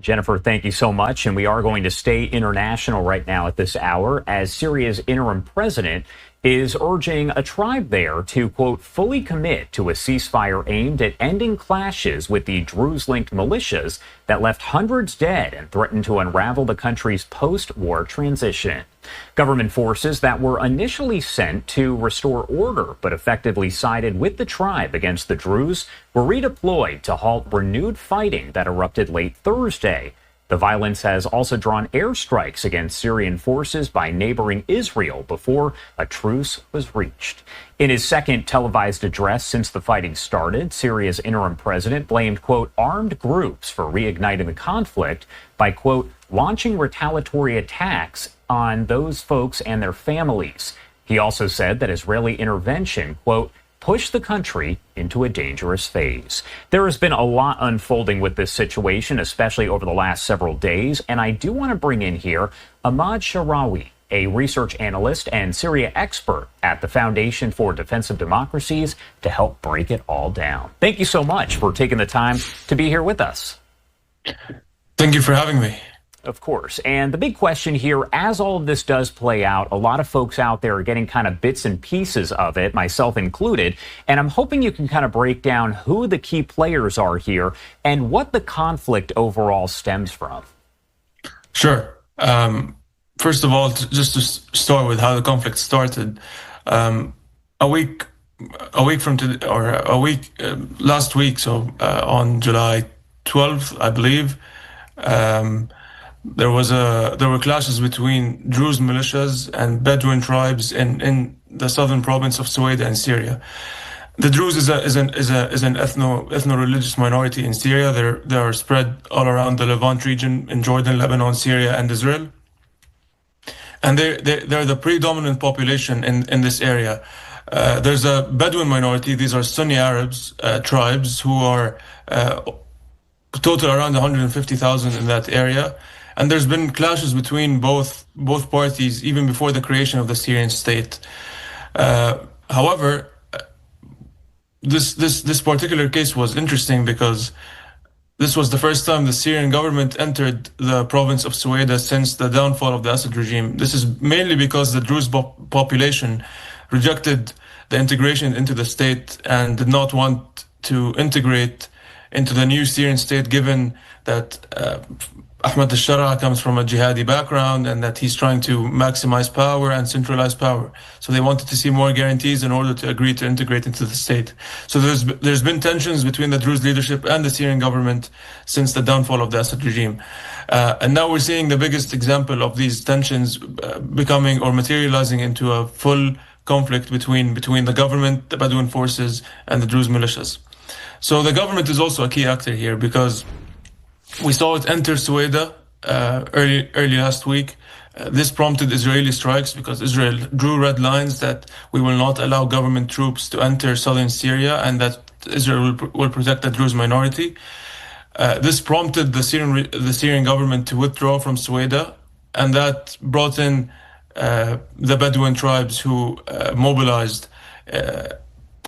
Jennifer, thank you so much. And we are going to stay international right now at this hour as Syria's interim president is urging a tribe there to, quote, fully commit to a ceasefire aimed at ending clashes with the Druze-linked militias that left hundreds dead and threatened to unravel the country's post-war transition. Government forces that were initially sent to restore order but effectively sided with the tribe against the Druze were redeployed to halt renewed fighting that erupted late Thursday. The violence has also drawn airstrikes against Syrian forces by neighboring Israel before a truce was reached. In his second televised address since the fighting started, Syria's interim president blamed, quote, armed groups for reigniting the conflict by, quote, launching retaliatory attacks on those folks and their families. He also said that Israeli intervention, quote, push the country into a dangerous phase. There has been a lot unfolding with this situation, especially over the last several days, and I do want to bring in here Ahmad Sharawi, a research analyst and Syria expert at the Foundation for Defensive Democracies, to help break it all down. Thank you so much for taking the time to be here with us. Thank you for having me. Of course. And the big question here, as all of this does play out, a lot of folks out there are getting kind of bits and pieces of it, myself included. And I'm hoping you can kind of break down who the key players are here and what the conflict overall stems from. Sure. First of all, just to start with how the conflict started, a week from today, or last week, so on July 12th, I believe, there were clashes between Druze militias and Bedouin tribes in the southern province of Suwaida in Syria. The Druze is an ethno-religious minority in Syria. They are spread all around the Levant region in Jordan, Lebanon, Syria, and Israel. And they're the predominant population in this area. There's a Bedouin minority. These are Sunni Arabs, tribes who are total around 150,000 in that area. And there's been clashes between both parties even before the creation of the Syrian state. However, this particular case was interesting because this was the first time the Syrian government entered the province of Suwaida since the downfall of the Assad regime. This is mainly because the Druze population rejected the integration into the state and did not want to integrate into the new Syrian state, given that Ahmad Sharawi comes from a jihadi background and that he's trying to maximize power and centralize power. So they wanted to see more guarantees in order to agree to integrate into the state. So there's been tensions between the Druze leadership and the Syrian government since the downfall of the Assad regime. And now we're seeing the biggest example of these tensions becoming or materializing into a full conflict between the government, the Bedouin forces, and the Druze militias. So the government is also a key actor here because we saw it enter Suwaida early last week. This prompted Israeli strikes because Israel drew red lines that we will not allow government troops to enter southern Syria and that Israel will protect the Druze minority. This prompted the Syrian government to withdraw from Suwaida, and that brought in the Bedouin tribes who mobilized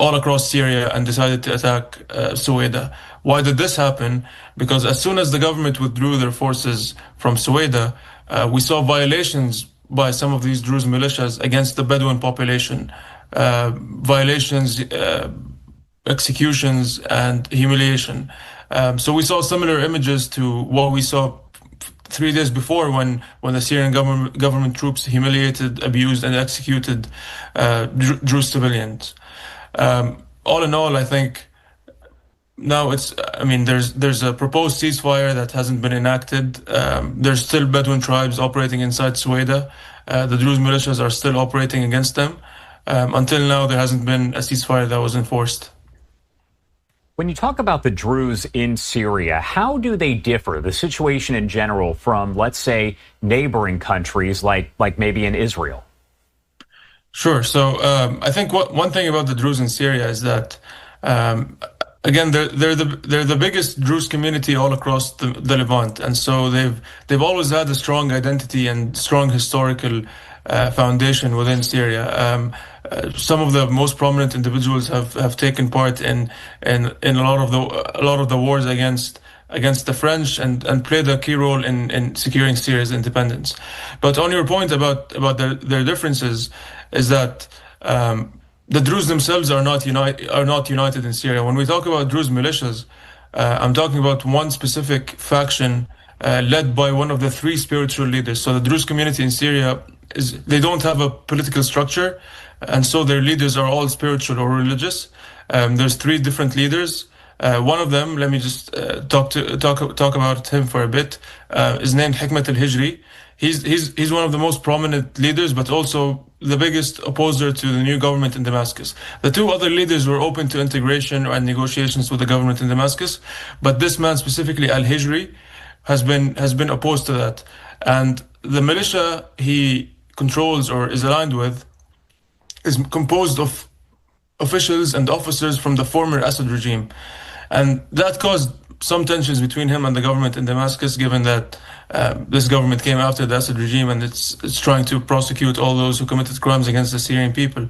all across Syria and decided to attack Suwaida. Why did this happen? Because as soon as the government withdrew their forces from Suwaida, we saw violations by some of these Druze militias against the Bedouin population, violations, executions, and humiliation. So we saw similar images to what we saw 3 days before when the Syrian government troops humiliated, abused, and executed Druze civilians. All in all, I think now there's a proposed ceasefire that hasn't been enacted. There's still Bedouin tribes operating inside Suwaida. The Druze militias are still operating against them. Until now, there hasn't been a ceasefire that was enforced. When you talk about the Druze in Syria, how do they differ, the situation in general, from, let's say, neighboring countries like maybe in Israel? Sure. So I think one thing about the Druze in Syria is that, again, they're the biggest Druze community all across the Levant, and so they've always had a strong identity and strong historical foundation within Syria. Some of the most prominent individuals have taken part in a lot of the wars against against the French and played a key role in securing Syria's independence. But on your point about their differences, is that the Druze themselves are not united in Syria. When we talk about Druze militias, I'm talking about one specific faction led by one of the three spiritual leaders. So the Druze community in Syria they don't have a political structure, and so their leaders are all spiritual or religious. There's three different leaders. One of them, let me just talk about him for a bit, is named Hikmet al-Hijri. He's one of the most prominent leaders, but also the biggest opposer to the new government in Damascus. The two other leaders were open to integration and negotiations with the government in Damascus, but this man specifically, al-Hijri, has been opposed to that. And the militia he controls or is aligned with is composed of officials and officers from the former Assad regime. And that caused some tensions between him and the government in Damascus, given that this government came after the Assad regime and it's trying to prosecute all those who committed crimes against the Syrian people.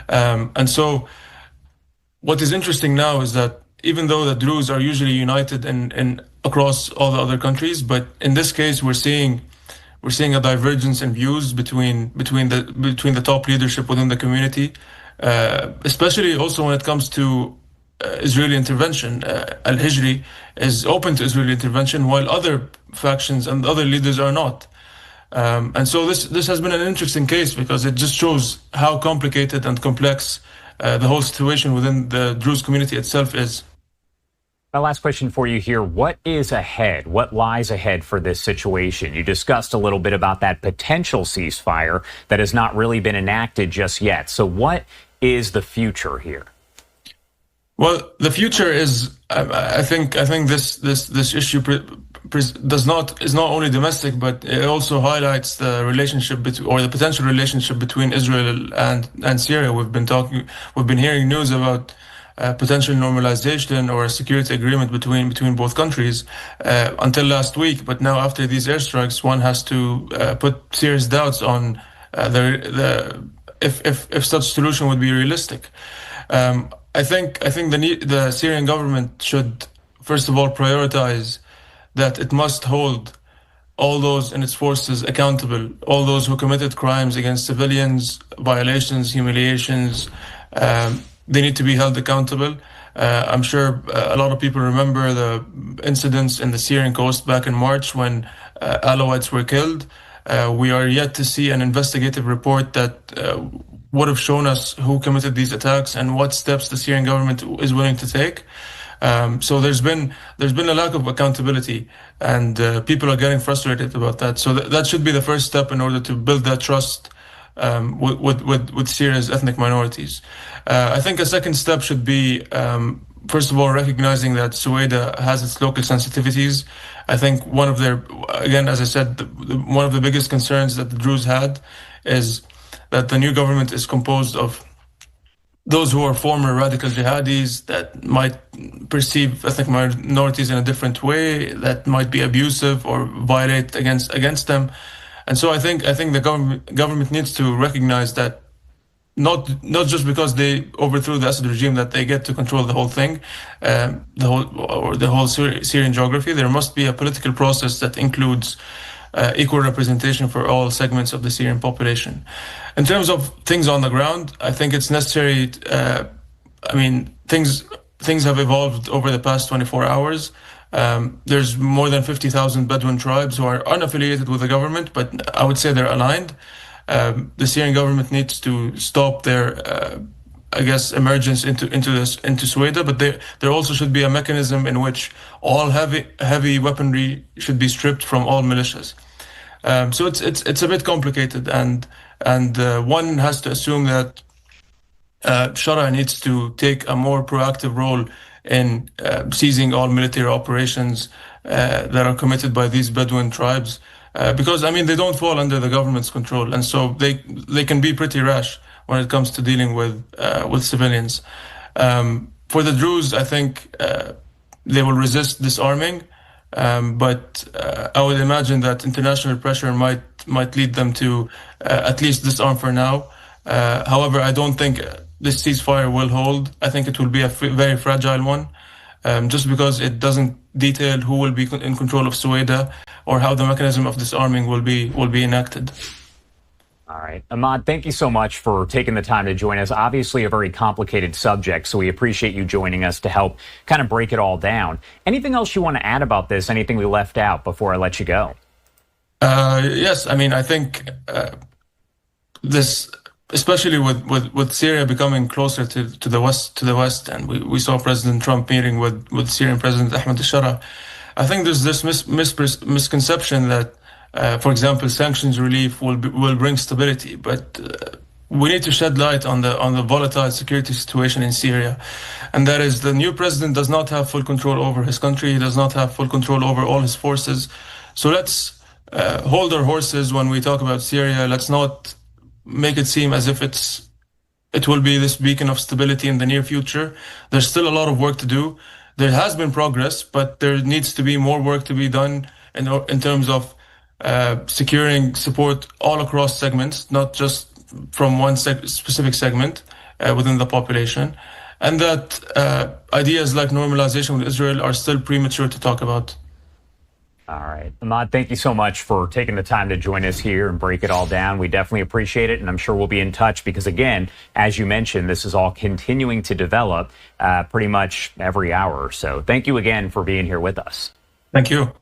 And so what is interesting now is that even though the Druze are usually united in across all the other countries, but in this case we're seeing a divergence in views between the top leadership within the community, especially also when it comes to Israeli intervention. Al-Hijri is open to Israeli intervention, while other factions and other leaders are not. And so this has been an interesting case because it just shows how complicated and complex the whole situation within the Druze community itself is. My last question for you here. What is ahead? What lies ahead for this situation? You discussed a little bit about that potential ceasefire that has not really been enacted just yet. So what is the future here? Well, the future is, I think this issue is not only domestic, but it also highlights the relationship or the potential relationship between Israel and Syria. We've been hearing news about potential normalization or a security agreement between both countries until last week. But now, after these airstrikes, one has to put serious doubts on if such solution would be realistic. I think the Syrian government should, first of all, prioritize that it must hold all those in its forces accountable, all those who committed crimes against civilians, violations, humiliations. They need to be held accountable. I'm sure a lot of people remember the incidents in the Syrian coast back in March when Alawites were killed. We are yet to see an investigative report that would have shown us who committed these attacks and what steps the Syrian government is willing to take. So there's been a lack of accountability, and people are getting frustrated about that. So that should be the first step in order to build that trust with Syria's ethnic minorities. I think a second step should be, first of all, recognizing that Suwaida has its local sensitivities. I think one of their, again, as I said, one of the biggest concerns that the Druze had is that the new government is composed of those who are former radical jihadis that might perceive ethnic minorities in a different way, that might be abusive or violate against them. And so I think the government needs to recognize that not just because they overthrew the Assad regime that they get to control the whole thing, the whole Syrian geography. There must be a political process that includes equal representation for all segments of the Syrian population. In terms of things on the ground, I think it's necessary. Things have evolved over the past 24 hours. There's more than 50,000 Bedouin tribes who are unaffiliated with the government, but I would say they're aligned. The Syrian government needs to stop their, emergence into Suwaida, but there also should be a mechanism in which all heavy weaponry should be stripped from all militias. So it's a bit complicated, and one has to assume that Shara needs to take a more proactive role in seizing all military operations that are committed by these Bedouin tribes, because they don't fall under the government's control, and so they can be pretty rash when it comes to dealing with civilians. For the Druze, I think they will resist disarming, but I would imagine that international pressure might lead them to at least disarm for now. However, I don't think this ceasefire will hold. I think it will be a very fragile one. just because it doesn't detail who will be in control of Suwaida or how the mechanism of disarming will be enacted. All right. Ahmad, thank you so much for taking the time to join us. Obviously a very complicated subject, so we appreciate you joining us to help kind of break it all down. Anything else you want to add about this? Anything we left out before I let you go? Yes, I mean, I think this, especially with Syria becoming closer to the west, and we saw President Trump meeting with Syrian President Ahmad Sharawi. I think there's this misconception that, for example, sanctions relief will bring stability, but we need to shed light on the volatile security situation in Syria, and that is the new president does not have full control over his country. He does not have full control over all his forces. So let's hold our horses when we talk about Syria. Let's not make it seem as if it will be this beacon of stability in the near future. There's still a lot of work to do. There has been progress, but there needs to be more work to be done in terms of securing support all across segments, not just from one specific segment within the population. And that ideas like normalization with Israel are still premature to talk about. All right. Ahmad, thank you so much for taking the time to join us here and break it all down. We definitely appreciate it, and I'm sure we'll be in touch because, again, as you mentioned, this is all continuing to develop pretty much every hour or so. Thank you again for being here with us. Thank you.